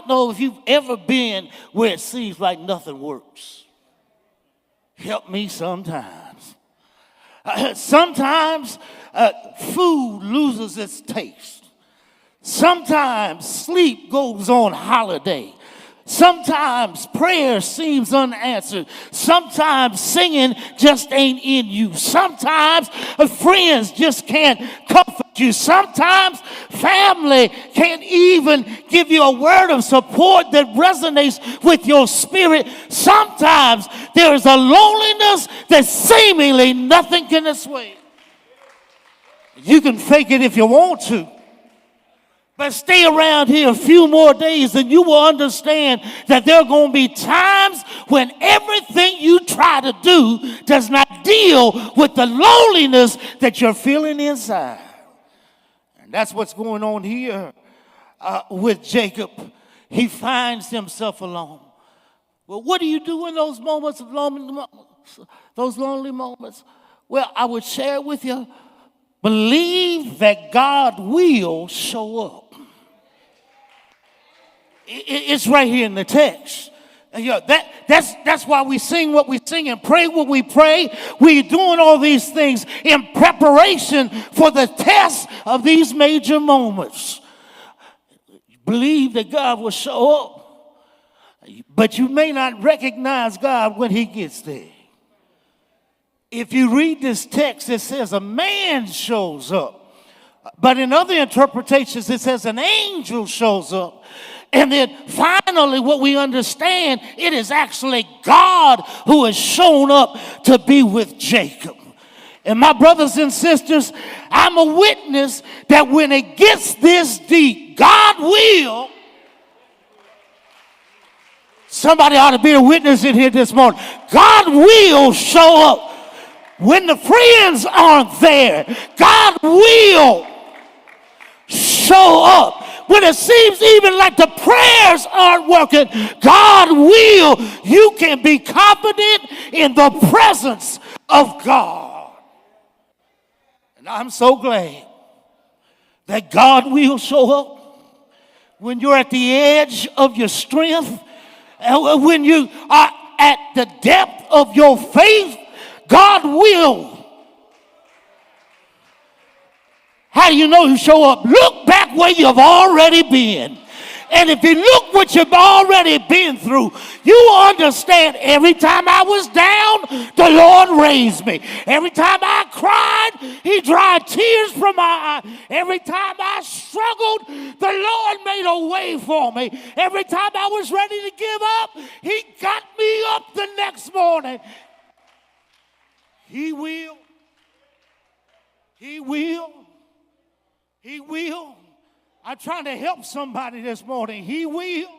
know if you've ever been where it seems like nothing works. Help me sometimes. Sometimes food loses its taste. Sometimes sleep goes on holiday. Sometimes prayer seems unanswered. Sometimes singing just ain't in you. Sometimes friends just can't comfort you. Sometimes family can't even give you a word of support that resonates with your spirit. Sometimes there is a loneliness that seemingly nothing can assuage. You can fake it if you want to. But stay around here a few more days and you will understand that there are going to be times when everything you try to do does not deal with the loneliness that you're feeling inside. And that's what's going on here with Jacob. He finds himself alone. Well, what do you do in those moments of lonely moments? Well, I would share with you, believe that God will show up. It's right here in the text. That's why we sing what we sing and pray what we pray. We're doing all these things in preparation for the test of these major moments. Believe that God will show up, but you may not recognize God when he gets there. If you read this text, it says a man shows up. But in other interpretations, it says an angel shows up. And then finally, what we understand, it is actually God who has shown up to be with Jacob. And my brothers and sisters, I'm a witness that when it gets this deep, God will. Somebody ought to be a witness in here this morning. God will show up. When the friends aren't there, God will show up. When it seems even like the prayers aren't working, God will. You can be confident in the presence of God. And I'm so glad that God will show up when you're at the edge of your strength, and when you are at the depth of your faith, God will. How do you know you show up? Look back where you've already been. And if you look what you've already been through, you will understand every time I was down, the Lord raised me. Every time I cried, he dried tears from my eyes. Every time I struggled, the Lord made a way for me. Every time I was ready to give up, he got me up the next morning. He will. He will. He will. I'm trying to help somebody this morning. He will.